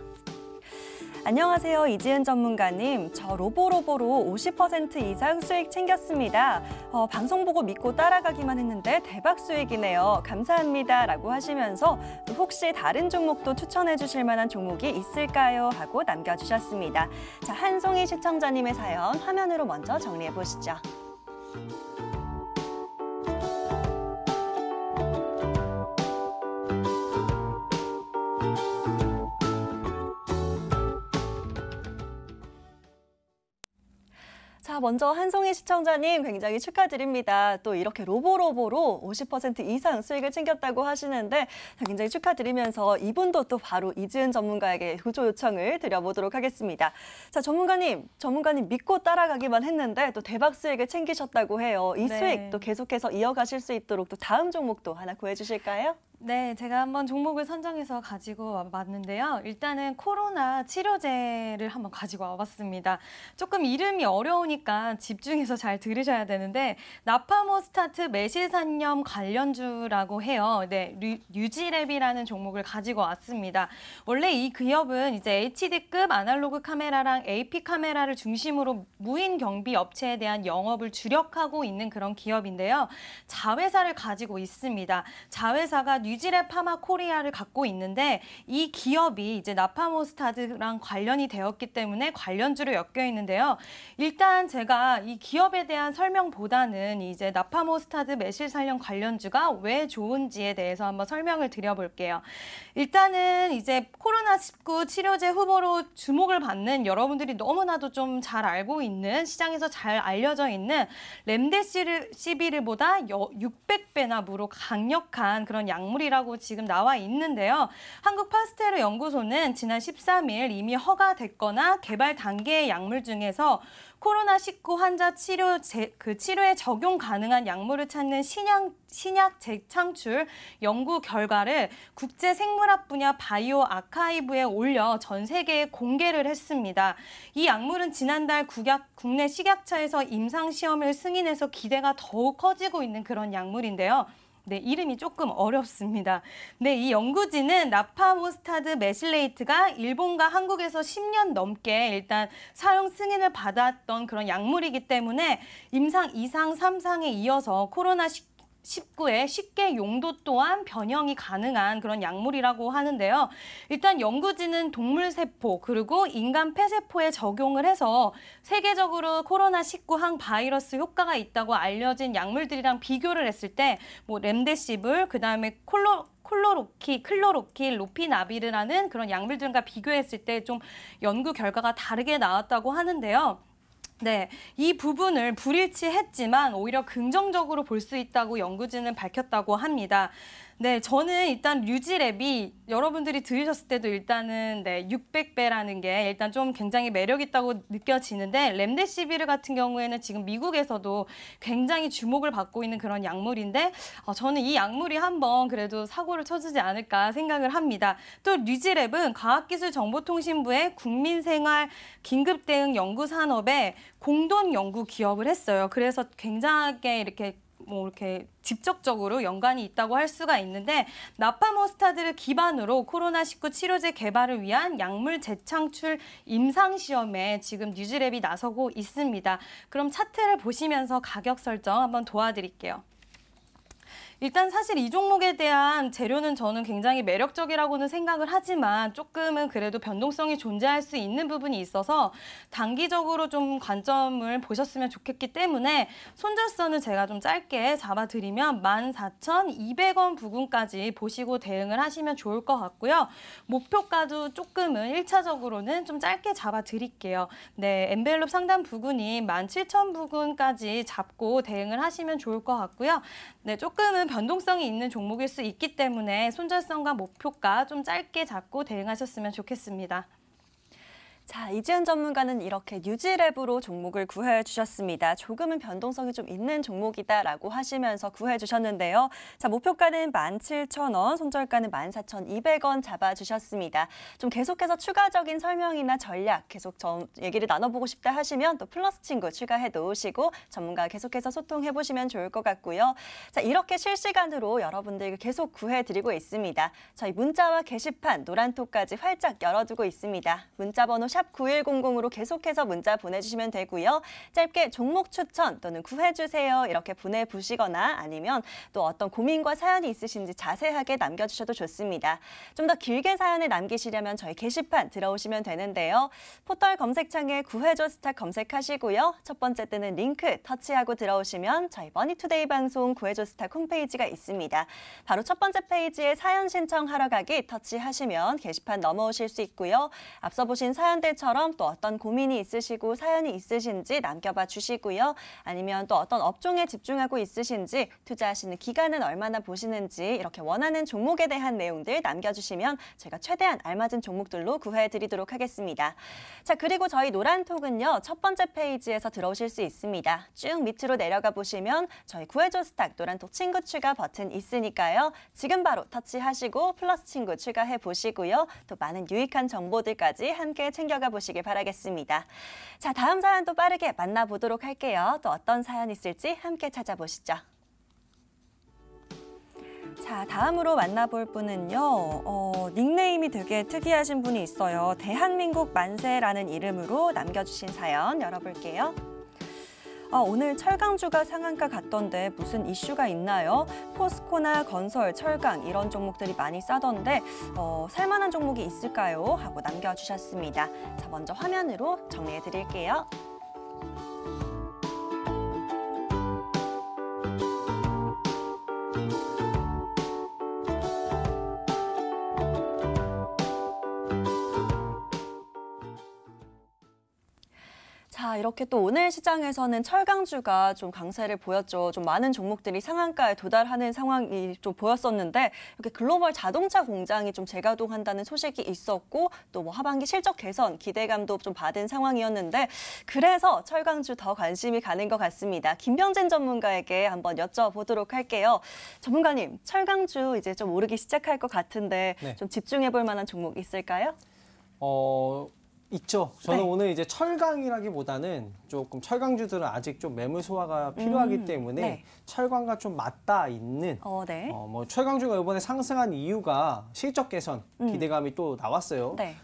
안녕하세요, 이지은 전문가님. 저 로보로 50% 이상 수익 챙겼습니다. 방송 보고 믿고 따라가기만 했는데 대박 수익이네요. 감사합니다. 라고 하시면서 혹시 다른 종목도 추천해 주실 만한 종목이 있을까요? 하고 남겨주셨습니다. 자, 한송이 시청자님의 사연 화면으로 먼저 정리해 보시죠. 자, 먼저 한송이 시청자님 굉장히 축하드립니다. 또 이렇게 로보로 50% 이상 수익을 챙겼다고 하시는데 굉장히 축하드리면서 이분도 또 바로 이지은 전문가에게 구조 요청을 드려보도록 하겠습니다. 자, 전문가님 믿고 따라가기만 했는데 또 대박 수익을 챙기셨다고 해요. 이 네. 수익 또 계속해서 이어가실 수 있도록 또 다음 종목도 하나 구해주실까요? 네, 제가 한번 종목을 선정해서 가지고 와봤는데요. 일단은 코로나 치료제를 한번 가지고 와봤습니다. 조금 이름이 어려우니까 집중해서 잘 들으셔야 되는데 나파모스타트 메실산염 관련주라고 해요. 네, 뉴지랩이라는 종목을 가지고 왔습니다. 원래 이 기업은 이제 HD급 아날로그 카메라랑 AP 카메라를 중심으로 무인 경비 업체에 대한 영업을 주력하고 있는 그런 기업인데요. 자회사를 가지고 있습니다. 자회사가 뉴지랩 파마 코리아를 갖고 있는데 이 기업이 이제 나파모스타트랑 관련이 되었기 때문에 관련주로 엮여 있는데요. 일단 제가 이 기업에 대한 설명보다는 이제 나파모스타트 메실산염 관련주가 왜 좋은지에 대해서 한번 설명을 드려볼게요. 일단은 이제 코로나19 치료제 후보로 주목을 받는 여러분들이 너무나도 좀 잘 알고 있는 시장에서 잘 알려져 있는 렘데시비르보다 600배나 무로 강력한 그런 약물이라고 지금 나와 있는데요. 한국 파스테르 연구소는 지난 13일 이미 허가됐거나 개발 단계의 약물 중에서 코로나19 환자 치료에 적용 가능한 약물을 찾는 신약 재창출 연구 결과를 국제생물학 분야 바이오 아카이브에 올려 전 세계에 공개를 했습니다. 이 약물은 지난달 국내 식약처에서 임상시험을 승인해서 기대가 더욱 커지고 있는 그런 약물인데요. 네, 이름이 조금 어렵습니다. 네, 이 연구진은 나파모스타드 메실레이트가 일본과 한국에서 10년 넘게 일단 사용 승인을 받았던 그런 약물이기 때문에 임상 2상, 3상에 이어서 코로나19에 쉽게 용도 또한 변형이 가능한 그런 약물이라고 하는데요. 일단 연구진은 동물 세포 그리고 인간 폐세포에 적용을 해서 세계적으로 코로나19 항바이러스 효과가 있다고 알려진 약물들이랑 비교를 했을 때 뭐 렘데시빌, 그다음에 클로로킬, 로피나비르라는 그런 약물들과 비교했을 때 좀 연구 결과가 다르게 나왔다고 하는데요. 네, 이 부분을 불일치했지만 오히려 긍정적으로 볼 수 있다고 연구진은 밝혔다고 합니다. 네, 저는 일단 류지랩이 여러분들이 들으셨을 때도 일단은 600배라는 게 일단 좀 굉장히 매력 있다고 느껴지는데 렘데시비르 같은 경우에는 지금 미국에서도 굉장히 주목을 받고 있는 그런 약물인데 저는 이 약물이 한번 그래도 사고를 쳐주지 않을까 생각을 합니다. 또 류지랩은 과학기술정보통신부의 국민생활 긴급대응 연구산업에 공동 연구 기업을 했어요. 그래서 굉장하게 이렇게 직접적으로 연관이 있다고 할 수가 있는데 나파모스타드를 기반으로 코로나19 치료제 개발을 위한 약물 재창출 임상시험에 지금 류지랩이 나서고 있습니다. 그럼 차트를 보시면서 가격 설정 한번 도와드릴게요. 일단 사실 이 종목에 대한 재료는 저는 굉장히 매력적이라고는 생각을 하지만 조금은 그래도 변동성이 존재할 수 있는 부분이 있어서 단기적으로 좀 관점을 보셨으면 좋겠기 때문에 손절선을 제가 좀 짧게 잡아드리면 14,200원 부근까지 보시고 대응을 하시면 좋을 것 같고요. 목표가도 조금은 1차적으로는 좀 짧게 잡아드릴게요. 네, 엔벨롭 상단 부근이 17,000 부근까지 잡고 대응을 하시면 좋을 것 같고요. 네, 조금은 변동성이 있는 종목일 수 있기 때문에 손절선과 목표가 좀 짧게 잡고 대응하셨으면 좋겠습니다. 자, 이지은 전문가는 이렇게 류지랩으로 종목을 구해 주셨습니다. 조금은 변동성이 좀 있는 종목이다라고 하시면서 구해 주셨는데요. 자, 목표가는 17,000원, 손절가는 14,200원 잡아주셨습니다. 좀 계속해서 추가적인 설명이나 전략 계속 얘기를 나눠보고 싶다 하시면 또 플러스 친구 추가해 놓으시고 전문가 계속해서 소통해 보시면 좋을 것 같고요. 자, 이렇게 실시간으로 여러분들 계속 구해 드리고 있습니다. 저희 문자와 게시판, 노란톡까지 활짝 열어두고 있습니다. 문자 번호 샵 9100으로 계속해서 문자 보내주시면 되고요. 짧게 종목 추천 또는 구해주세요 이렇게 보내보시거나 아니면 또 어떤 고민과 사연이 있으신지 자세하게 남겨주셔도 좋습니다. 좀 더 길게 사연을 남기시려면 저희 게시판 들어오시면 되는데요. 포털 검색창에 구해줘 스탁 검색하시고요. 첫 번째 뜨는 링크 터치하고 들어오시면 저희 머니투데이 방송 구해줘 스탁 홈페이지가 있습니다. 바로 첫 번째 페이지에 사연 신청하러 가기 터치하시면 게시판 넘어오실 수 있고요. 앞서 보신 사연들처럼 또 어떤 고민이 있으시고 사연이 있으신지 남겨봐 주시고요. 아니면 또 어떤 업종에 집중하고 있으신지 투자하시는 기간은 얼마나 보시는지 이렇게 원하는 종목에 대한 내용들 남겨주시면 제가 최대한 알맞은 종목들로 구해드리도록 하겠습니다. 자, 그리고 저희 노란톡은요. 첫 번째 페이지에서 들어오실 수 있습니다. 쭉 밑으로 내려가 보시면 저희 구해줘 스탁 노란톡 친구 추가 버튼 있으니까요. 지금 바로 터치하시고 플러스 친구 추가해 보시고요. 또 많은 유익한 정보들까지 함께 챙겨가 보시길 바라겠습니다. 자, 다음 사연 또 빠르게 만나보도록 할게요. 또 어떤 사연 있을지 함께 찾아보시죠. 자, 다음으로 만나볼 분은요. 닉네임이 되게 특이하신 분이 있어요. 대한민국 만세라는 이름으로 남겨주신 사연 열어볼게요. 오늘 철강주가 상한가 갔던데 무슨 이슈가 있나요? 포스코나 건설, 철강 이런 종목들이 많이 싸던데 살만한 종목이 있을까요? 하고 남겨주셨습니다. 자, 먼저 화면으로 정리해 드릴게요. 자, 이렇게 또 오늘 시장에서는 철강주가 좀 강세를 보였죠. 좀 많은 종목들이 상한가에 도달하는 상황이 좀 보였었는데 이렇게 글로벌 자동차 공장이 좀 재가동한다는 소식이 있었고 또 뭐 하반기 실적 개선 기대감도 좀 받은 상황이었는데 그래서 철강주 더 관심이 가는 것 같습니다. 김병진 전문가에게 한번 여쭤보도록 할게요. 전문가님, 철강주 이제 좀 오르기 시작할 것 같은데 네. 좀 집중해 볼 만한 종목 있을까요? 있죠. 저는 네. 오늘 이제 철강이라기보다는 조금 철강주들은 아직 좀 매물 소화가 필요하기 때문에 네. 철강과 좀 맞닿아 있는 네. 뭐 철강주가 이번에 상승한 이유가 실적 개선 기대감이 또 나왔어요. 네.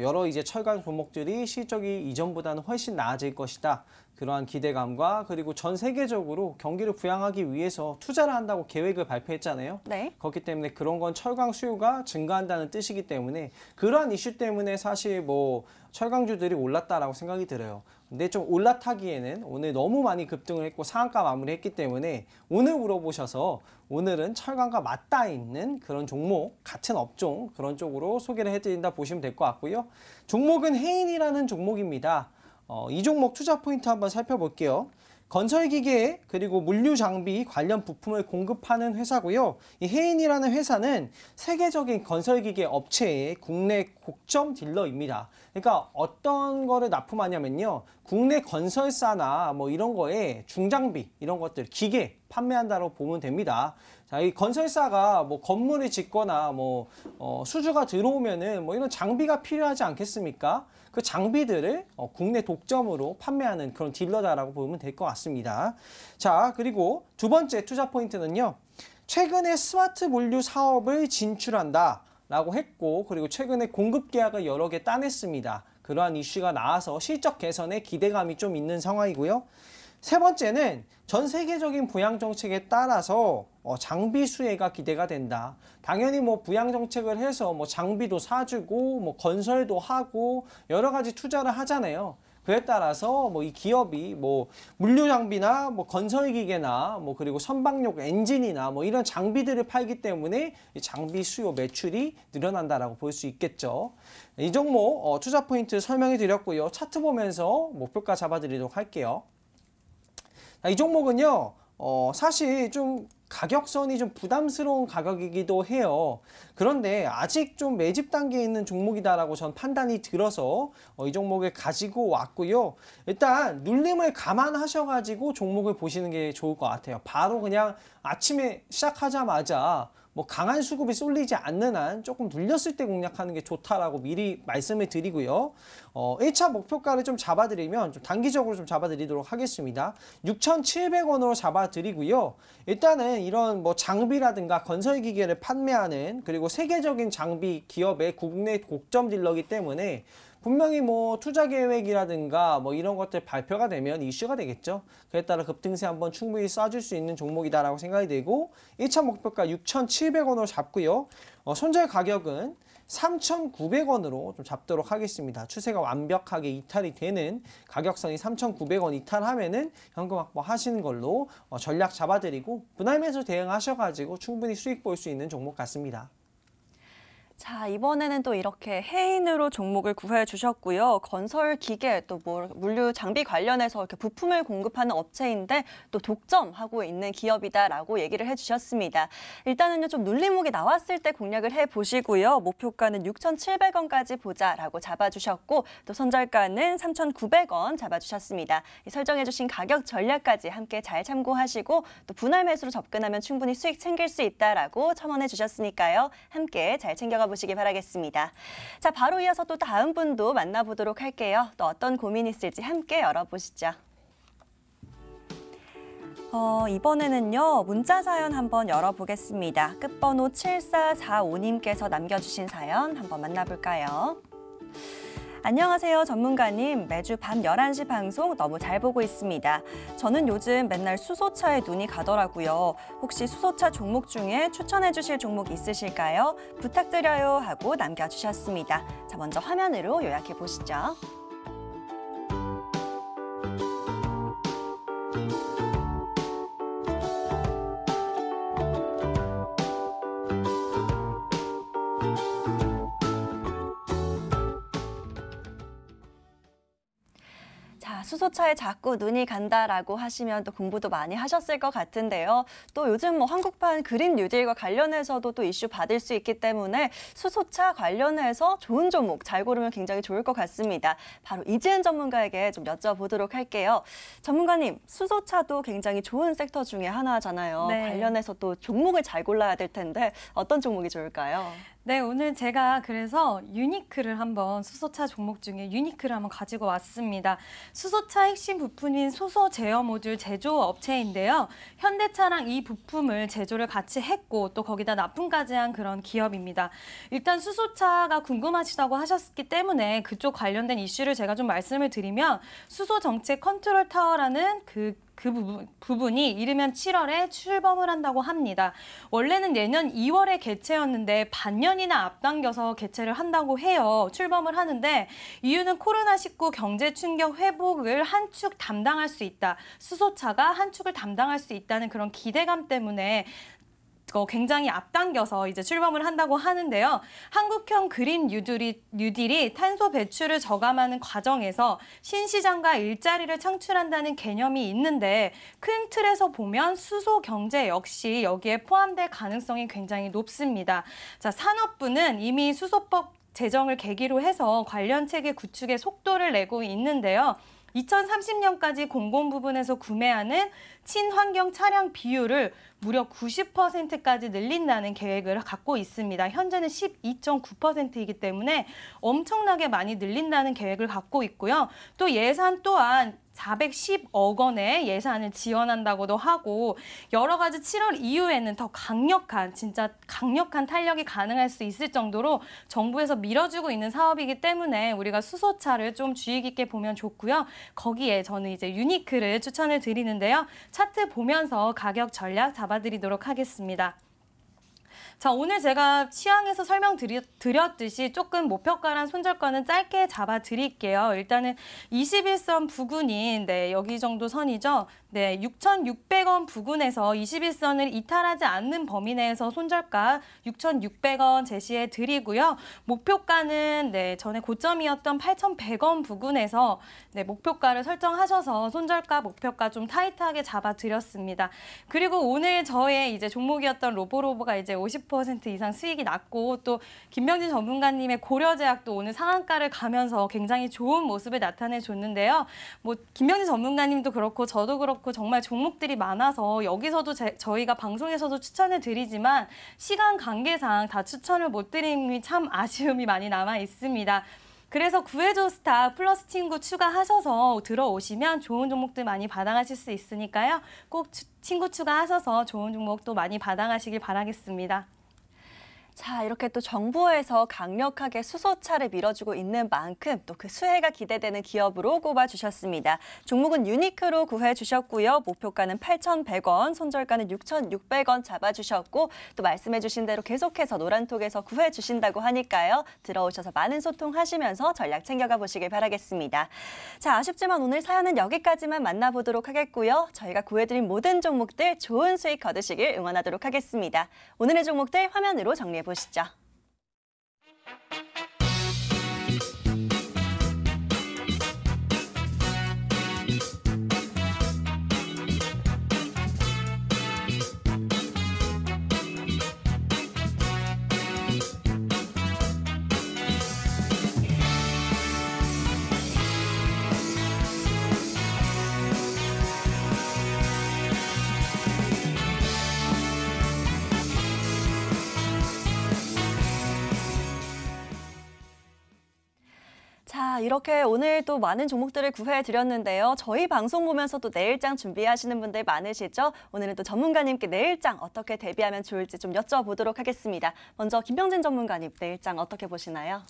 여러 이제 철강 종목들이 실적이 이전보다는 훨씬 나아질 것이다. 그러한 기대감과 그리고 전 세계적으로 경기를 부양하기 위해서 투자를 한다고 계획을 발표했잖아요. 네. 그렇기 때문에 그런 건 철강 수요가 증가한다는 뜻이기 때문에 그러한 이슈 때문에 사실 뭐 철강주들이 올랐다라고 생각이 들어요. 근데 좀 올라타기에는 오늘 너무 많이 급등을 했고 상한가 마무리했기 때문에 오늘 물어보셔서 오늘은 철강과 맞닿아 있는 그런 종목, 같은 업종 그런 쪽으로 소개를 해드린다 보시면 될 것 같고요. 종목은 해인이라는 종목입니다. 이 종목 투자 포인트 한번 살펴볼게요. 건설기계 그리고 물류장비 관련 부품을 공급하는 회사고요. 이 해인이라는 회사는 세계적인 건설기계 업체의 국내 곡점 딜러입니다. 그러니까 어떤 거를 납품하냐면요. 국내 건설사나 뭐 이런 거에 중장비 이런 것들 기계 판매한다고 보면 됩니다. 자, 이 건설사가 뭐 건물을 짓거나 뭐 수주가 들어오면은 뭐 이런 장비가 필요하지 않겠습니까? 그 장비들을 국내 독점으로 판매하는 그런 딜러다라고 보면 될 것 같습니다. 자, 그리고 두 번째 투자 포인트는요. 최근에 스마트 물류 사업을 진출한다 라고 했고 그리고 최근에 공급 계약을 여러 개 따냈습니다. 그러한 이슈가 나와서 실적 개선에 기대감이 좀 있는 상황이고요. 세 번째는 전 세계적인 부양 정책에 따라서 장비 수혜가 기대가 된다. 당연히 뭐 부양 정책을 해서 뭐 장비도 사주고 뭐 건설도 하고 여러 가지 투자를 하잖아요. 그에 따라서 뭐 이 기업이 뭐 물류 장비나 뭐 건설 기계나 뭐 그리고 선박용 엔진이나 뭐 이런 장비들을 팔기 때문에 이 장비 수요 매출이 늘어난다라고 볼 수 있겠죠. 이 종목 투자 포인트 설명해 드렸고요. 차트 보면서 목표가 잡아드리도록 할게요. 이 종목은요, 사실 좀 가격선이 좀 부담스러운 가격이기도 해요. 그런데 아직 좀 매집 단계에 있는 종목이다라고 전 판단이 들어서 이 종목을 가지고 왔고요. 일단 눌림을 감안하셔가지고 종목을 보시는 게 좋을 것 같아요. 바로 그냥 아침에 시작하자마자 뭐 강한 수급이 쏠리지 않는 한 조금 눌렸을 때 공략하는 게 좋다라고 미리 말씀을 드리고요. 1차 목표가를 좀 잡아드리면 좀 단기적으로 좀 잡아드리도록 하겠습니다. 6,700원으로 잡아드리고요. 일단은 이런 뭐 장비라든가 건설기계를 판매하는 그리고 세계적인 장비 기업의 국내 곡점 딜러기 때문에 분명히 뭐 투자 계획이라든가 뭐 이런 것들 발표가 되면 이슈가 되겠죠. 그에 따라 급등세 한번 충분히 쏴줄 수 있는 종목이다라고 생각이 되고 1차 목표가 6,700원으로 잡고요. 손절 가격은 3,900원으로 좀 잡도록 하겠습니다. 추세가 완벽하게 이탈이 되는 가격선이 3,900원 이탈하면은 현금 확보 하시는 걸로 전략 잡아드리고 분할 매수 대응하셔가지고 충분히 수익 볼 수 있는 종목 같습니다. 자, 이번에는 또 이렇게 해인으로 종목을 구해 주셨고요. 건설 기계 또 뭐 물류 장비 관련해서 이렇게 부품을 공급하는 업체인데 또 독점하고 있는 기업이다라고 얘기를 해 주셨습니다. 일단은요, 좀 눌림목이 나왔을 때 공략을 해 보시고요. 목표가는 6,700원까지 보자라고 잡아 주셨고 또 손절가는 3,900원 잡아 주셨습니다. 설정해 주신 가격 전략까지 함께 잘 참고하시고 또 분할 매수로 접근하면 충분히 수익 챙길 수 있다라고 첨언해 주셨으니까요. 함께 잘 챙겨가 보시기 바라겠습니다. 자, 바로 이어서 또 다음 분도 만나보도록 할게요. 또 어떤 고민이 있을지 함께 열어보시죠. 이번에는요, 문자 사연 한번 열어보겠습니다. 끝번호 7445님께서 남겨주신 사연 한번 만나볼까요? 안녕하세요, 전문가님. 매주 밤 11시 방송 너무 잘 보고 있습니다. 저는 요즘 맨날 수소차에 눈이 가더라고요. 혹시 수소차 종목 중에 추천해 주실 종목 있으실까요? 부탁드려요 하고 남겨주셨습니다. 자, 먼저 화면으로 요약해 보시죠. 자, 수소차에 자꾸 눈이 간다라고 하시면 또 공부도 많이 하셨을 것 같은데요. 또 요즘 뭐 한국판 그린 뉴딜과 관련해서도 또 이슈 받을 수 있기 때문에 수소차 관련해서 좋은 종목 잘 고르면 굉장히 좋을 것 같습니다. 바로 이지은 전문가에게 좀 여쭤보도록 할게요. 전문가님, 수소차도 굉장히 좋은 섹터 중에 하나잖아요. 네. 관련해서 또 종목을 잘 골라야 될 텐데 어떤 종목이 좋을까요? 네, 오늘 제가 그래서 유니크를 한번 수소차 종목 중에 유니크를 한번 가지고 왔습니다. 수소차 핵심 부품인 수소 제어 모듈 제조 업체인데요. 현대차랑 이 부품을 제조를 같이 했고 또 거기다 납품까지 한 그런 기업입니다. 일단 수소차가 궁금하시다고 하셨기 때문에 그쪽 관련된 이슈를 제가 좀 말씀을 드리면 수소 정책 컨트롤 타워라는 그 부분이 이르면 7월에 출범을 한다고 합니다. 원래는 내년 2월에 개최였는데 반년이나 앞당겨서 개최를 한다고 해요. 출범을 하는데 이유는 코로나19 경제 충격 회복을 한 축 담당할 수 있다. 수소차가 한 축을 담당할 수 있다는 그런 기대감 때문에 굉장히 앞당겨서 이제 출범을 한다고 하는데요. 한국형 그린 뉴딜이 탄소 배출을 저감하는 과정에서 신시장과 일자리를 창출한다는 개념이 있는데 큰 틀에서 보면 수소 경제 역시 여기에 포함될 가능성이 굉장히 높습니다. 자, 산업부는 이미 수소법 제정을 계기로 해서 관련 체계 구축에 속도를 내고 있는데요. 2030년까지 공공 부분에서 구매하는 친환경 차량 비율을 무려 90%까지 늘린다는 계획을 갖고 있습니다. 현재는 12.9%이기 때문에 엄청나게 많이 늘린다는 계획을 갖고 있고요. 또 예산 또한 410억 원의 예산을 지원한다고도 하고 여러 가지 7월 이후에는 더 강력한 진짜 강력한 탄력이 가능할 수 있을 정도로 정부에서 밀어주고 있는 사업이기 때문에 우리가 수소차를 좀 주의 깊게 보면 좋고요. 거기에 저는 이제 유니크를 추천을 드리는데요. 차트 보면서 가격 전략 잡아드리도록 하겠습니다. 자, 오늘 제가 시황에서 설명드렸듯이 조금 목표가랑 손절가는 짧게 잡아드릴게요. 일단은 21선 부근인 여기 정도 선이죠. 네, 6,600원 부근에서 21선을 이탈하지 않는 범위 내에서 손절가 6,600원 제시해 드리고요. 목표가는 전에 고점이었던 8,100원 부근에서 목표가를 설정하셔서 손절가, 목표가 좀 타이트하게 잡아드렸습니다. 그리고 오늘 저의 이제 종목이었던 로보로보가 이제 50% 이상 수익이 났고 또 김병진 전문가님의 고려제약도 오늘 상한가를 가면서 굉장히 좋은 모습을 나타내 줬는데요. 김병진 전문가님도 그렇고 저도 그렇고 정말 종목들이 많아서 여기서도 저희가 방송에서도 추천을 드리지만 시간 관계상 다 추천을 못 드림이 참 아쉬움이 많이 남아 있습니다. 그래서 구해줘 스탁 플러스 친구 추가하셔서 들어오시면 좋은 종목들 많이 받아가실 수 있으니까요. 꼭 친구 추가하셔서 좋은 종목도 많이 받아가시길 바라겠습니다. 자, 이렇게 또 정부에서 강력하게 수소차를 밀어주고 있는 만큼 또 그 수혜가 기대되는 기업으로 꼽아주셨습니다. 종목은 유니크로 구해주셨고요. 목표가는 8,100원, 손절가는 6,600원 잡아주셨고 또 말씀해주신 대로 계속해서 노란톡에서 구해주신다고 하니까요. 들어오셔서 많은 소통하시면서 전략 챙겨가 보시길 바라겠습니다. 자, 아쉽지만 오늘 사연은 여기까지만 만나보도록 하겠고요. 저희가 구해드린 모든 종목들 좋은 수익 거두시길 응원하도록 하겠습니다. 오늘의 종목들 화면으로 정리해 보시죠. 자, 이렇게 오늘 또 많은 종목들을 구해드렸는데요. 저희 방송 보면서 또 내일장 준비하시는 분들 많으시죠? 오늘은 또 전문가님께 내일장 어떻게 대비하면 좋을지 좀 여쭤보도록 하겠습니다. 먼저 김병진 전문가님, 내일장 어떻게 보시나요?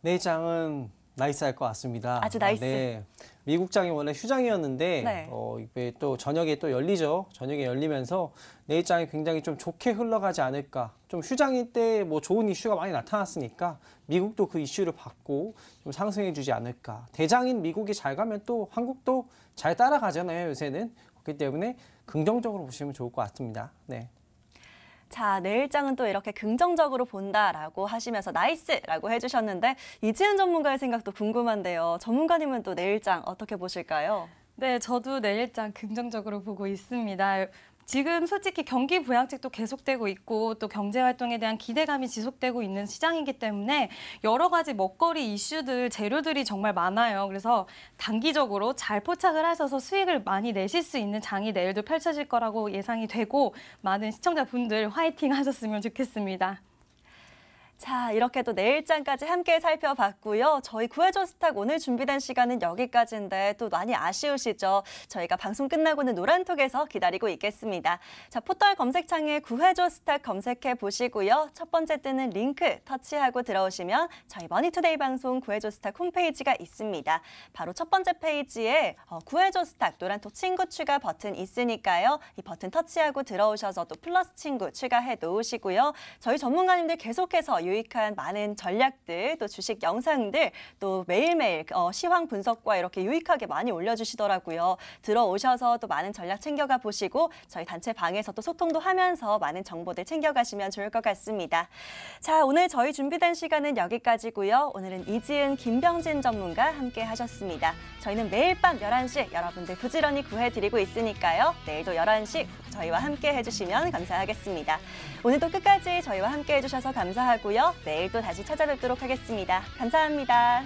내일장은 나이스할 것 같습니다. 아주 나이스. 네. 미국장이 원래 휴장이었는데 네. 이게 또 저녁에 또 열리죠. 저녁에 열리면서 내일장이 굉장히 좀 좋게 흘러가지 않을까. 좀 휴장일 때 뭐 좋은 이슈가 많이 나타났으니까 미국도 그 이슈를 받고 좀 상승해주지 않을까. 대장인 미국이 잘 가면 또 한국도 잘 따라가잖아요. 요새는. 그렇기 때문에 긍정적으로 보시면 좋을 것 같습니다. 네. 자, 내일장은 또 이렇게 긍정적으로 본다라고 하시면서 나이스라고 해주셨는데 이지은 전문가의 생각도 궁금한데요. 전문가님은 또 내일장 어떻게 보실까요? 네, 저도 내일장 긍정적으로 보고 있습니다. 지금 솔직히 경기 부양책도 계속되고 있고 또 경제활동에 대한 기대감이 지속되고 있는 시장이기 때문에 여러 가지 먹거리 이슈들, 재료들이 정말 많아요. 그래서 단기적으로 잘 포착을 하셔서 수익을 많이 내실 수 있는 장이 내일도 펼쳐질 거라고 예상이 되고 많은 시청자분들 화이팅 하셨으면 좋겠습니다. 자, 이렇게 또 내일장까지 함께 살펴봤고요. 저희 구해줘 스탁 오늘 준비된 시간은 여기까지인데 또 많이 아쉬우시죠? 저희가 방송 끝나고는 노란톡에서 기다리고 있겠습니다. 자, 포털 검색창에 구해줘 스탁 검색해 보시고요. 첫 번째 뜨는 링크 터치하고 들어오시면 저희 머니투데이 방송 구해줘 스탁 홈페이지가 있습니다. 바로 첫 번째 페이지에 구해줘 스탁 노란톡 친구 추가 버튼 있으니까요. 이 버튼 터치하고 들어오셔서 또 플러스 친구 추가해 놓으시고요. 저희 전문가님들 계속해서 유익한 많은 전략들, 또 주식 영상들, 또 매일매일 시황 분석과 이렇게 유익하게 많이 올려주시더라고요. 들어오셔서 또 많은 전략 챙겨가 보시고 저희 단체 방에서 또 소통도 하면서 많은 정보들 챙겨가시면 좋을 것 같습니다. 자, 오늘 저희 준비된 시간은 여기까지고요. 오늘은 이지은, 김병진 전문가 함께 하셨습니다. 저희는 매일 밤 11시 여러분들 부지런히 구해드리고 있으니까요. 내일도 11시 저희와 함께 해주시면 감사하겠습니다. 오늘도 끝까지 저희와 함께 해주셔서 감사하고요. 내일 또 다시 찾아뵙도록 하겠습니다. 감사합니다.